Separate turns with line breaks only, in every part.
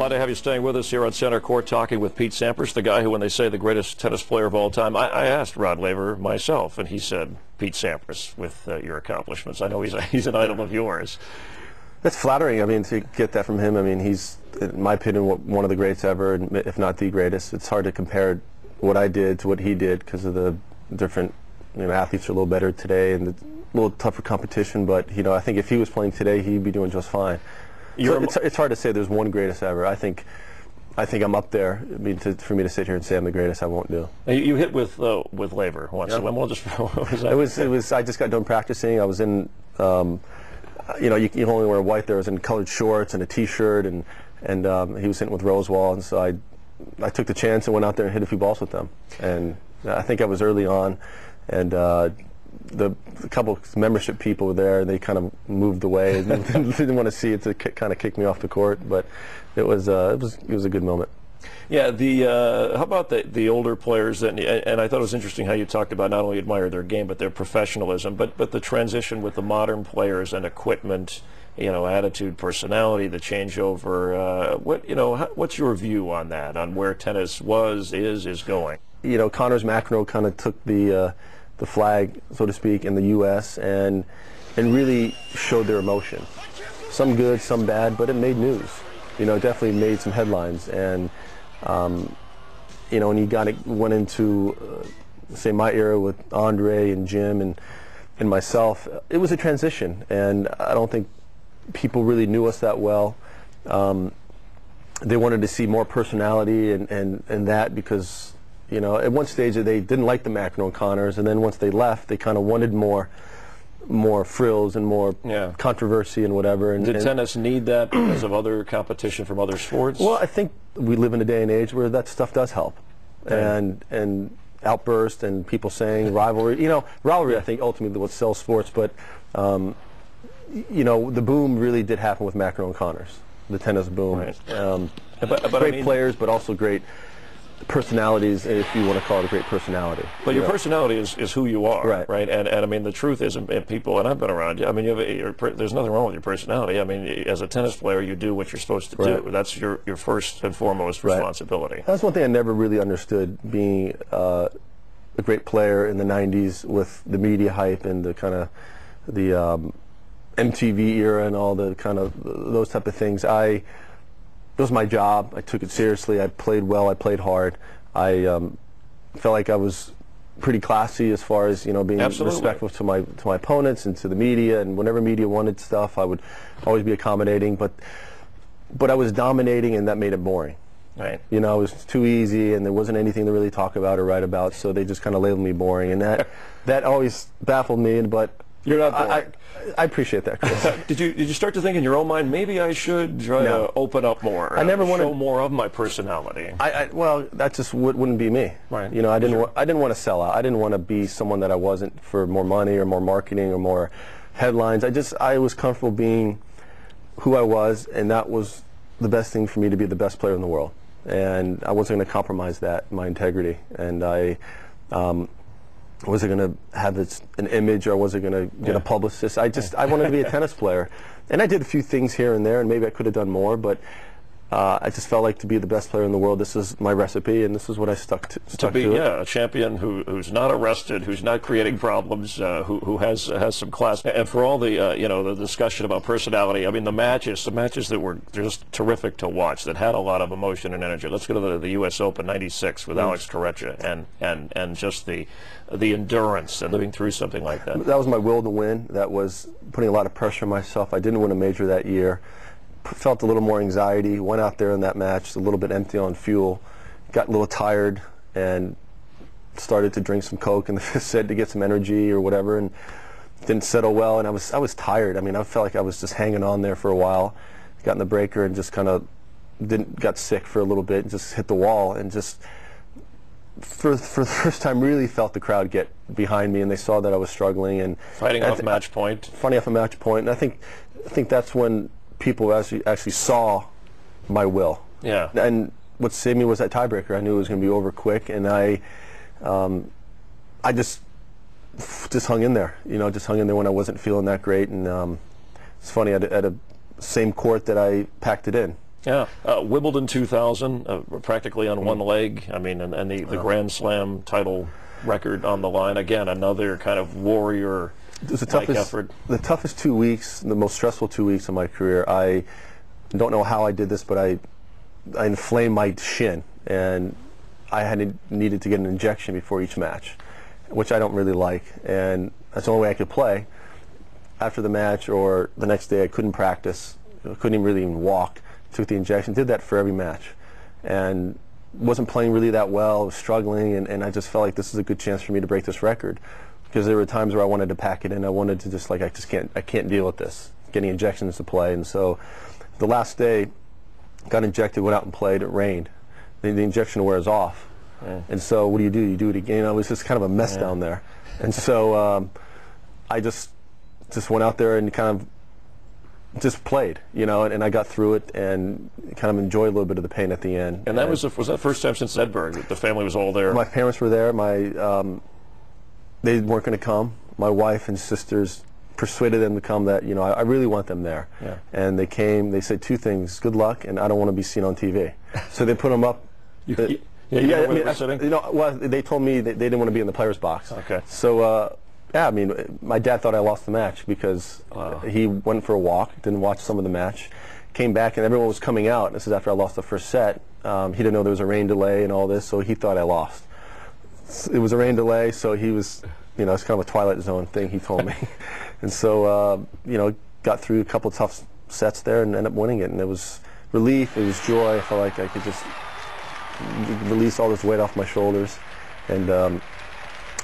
Glad to have you staying with us here on Center Court, talking with Pete Sampras, the guy who, when they say the greatest tennis player of all time, I asked Rod Laver myself, and he said Pete Sampras with your accomplishments. I know he's an idol of yours.
That's flattering. I mean, to get that from him, I mean, he's, in my opinion, one of the greats ever, if not the greatest. It's hard to compare what I did to what he did because of the different, athletes are a little better today and a little tougher competition. But, I think if he was playing today, he'd be doing just fine. So it's hard to say there's one greatest ever. I think I'm up there. I mean, for me to sit here and say I'm the greatest, I won't do.
You hit with Laver once.
Yeah.
We'll just,
it was. I just got done practicing. I was in. You only wear white there. I was in colored shorts and a T-shirt, and he was hitting with Rosewall, and so I took the chance and went out there and hit a few balls with them. And I think I was early on, and a couple of membership people were there, and they kind of moved away and didn't want to see it to kind of kick me off the court. But it was a good moment.
Yeah, how about the older players? And I thought it was interesting how you talked about not only admire their game but their professionalism, but the transition with the modern players and equipment, attitude, personality, the changeover. What's your view on that? On where tennis is going?
Connors McEnroe kind of took the flag, so to speak, in the U.S. and really showed their emotion. Some good, some bad, but it made news. It definitely made some headlines. And when you went into, say, my era with Andre and Jim and myself, it was a transition, and I don't think people really knew us that well. They wanted to see more personality and that because, at one stage they didn't like the McEnroe and Connors, and then once they left, they kind of wanted more frills and more controversy and whatever. And
did tennis need that because of other competition from other sports?
Well, I think we live in a day and age where that stuff does help, and outburst and people saying rivalry. Rivalry I think ultimately what sells sports, but the boom really did happen with McEnroe and Connors, the tennis boom.
Right.
But great players, but also great personalities, if you want to call it a great personality.
But your personality is who you are, right? And I mean, the truth is, and people, and I've been around you, I mean, there's nothing wrong with your personality. I mean, as a tennis player, you do what you're supposed to do. That's your first and foremost responsibility.
That's one thing I never really understood, being a great player in the 90s with the media hype and the kind of the MTV era and all the kind of those type of things. It was my job. I took it seriously. I played well. I played hard. I felt like I was pretty classy as far as being respectful to my opponents and to the media. And whenever media wanted stuff, I would always be accommodating. But I was dominating, and that made it boring.
Right.
It was too easy, and there wasn't anything to really talk about or write about. So they just kind of labeled me boring, and that always baffled me. But
you're not boring.
I appreciate that, Chris.
Did you start to think in your own mind, maybe I should try to open up more?
I never wanted
show more of my personality.
Well, that just wouldn't be me.
Right.
I didn't want to sell out. I didn't want to be someone that I wasn't for more money or more marketing or more headlines. I was comfortable being who I was, and that was the best thing for me, to be the best player in the world. And I wasn't going to compromise my integrity. And I wasn't going to have an image, or was I going to get a publicist. I wanted to be a tennis player. And I did a few things here and there, and maybe I could have done more, but I just felt like to be the best player in the world, this is my recipe, and this is what I stuck to
be a champion who's not arrested, who's not creating problems, who has some class. And for all the the discussion about personality, I mean, the matches that were just terrific to watch, that had a lot of emotion and energy. Let's go to the U.S. Open '96 with Alex Corretja, and just the endurance and living through something like that.
That was my will to win. That was putting a lot of pressure on myself. I didn't win a major that year. Felt a little more anxiety, went out there in that match a little bit empty on fuel, got a little tired, and started to drink some Coke in the fifth set to get some energy or whatever, and didn't settle well, and I was tired. I mean, I felt like I was just hanging on there for a while. Got in the breaker and just kind of got sick for a little bit and just hit the wall, and just for the first time really felt the crowd get behind me, and they saw that I was struggling and
fighting off match point.
Fighting off a match point, and I think that's when people actually saw my will.
Yeah.
And what saved me was that tiebreaker. I knew it was going to be over quick, and I just hung in there. Just hung in there when I wasn't feeling that great. And it's funny, at a same court that I packed it in.
Yeah, Wimbledon 2000, practically on one leg. I mean, and the Grand Slam title record on the line. Again, another kind of warrior effort.
The toughest 2 weeks, the most stressful 2 weeks of my career. I don't know how I did this, but I inflamed my shin, and I needed to get an injection before each match, which I don't really like, and that's the only way I could play. After the match or the next day, I couldn't practice, I couldn't really even walk. Took the injection, did that for every match, and wasn't playing really that well, was struggling, and I just felt like this is a good chance for me to break this record, because there were times where I wanted to pack it in. I wanted to just I can't deal with this, getting injections to play. And so the last day, got injected, went out and played, it rained. The injection wears off. Yeah. And so what do? You do it again. It was just kind of a mess down there. And so I just went out there and kind of just played, and I got through it and kind of enjoyed a little bit of the pain at the end.
And that was that first time since Edinburgh that the family was all there?
My parents were there. They weren't going to come. My wife and sisters persuaded them to come. That I really want them there. Yeah. And they came. They said two things: good luck, and I don't want to be seen on TV. So they put them up. Well, they told me they didn't want to be in the players' box.
Okay.
So. Yeah, I mean, my dad thought I lost the match because he went for a walk, didn't watch some of the match, came back, and everyone was coming out. This is after I lost the first set. He didn't know there was a rain delay and all this, so he thought I lost. It was a rain delay, so he was, it's kind of a Twilight Zone thing, he told me. And so, got through a couple of tough sets there and ended up winning it. And it was relief, it was joy. I felt like I could just release all this weight off my shoulders and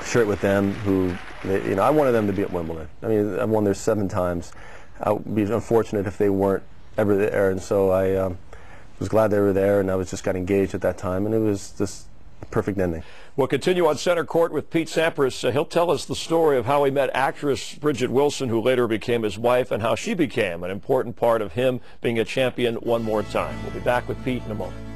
share it with them who... I wanted them to be at Wimbledon. I mean, I've won there 7 times. I would be unfortunate if they weren't ever there, and so I was glad they were there, and I got engaged at that time, and it was just a perfect ending.
We'll continue on center court with Pete Sampras. He'll tell us the story of how he met actress Bridget Wilson, who later became his wife, and how she became an important part of him being a champion one more time. We'll be back with Pete in a moment.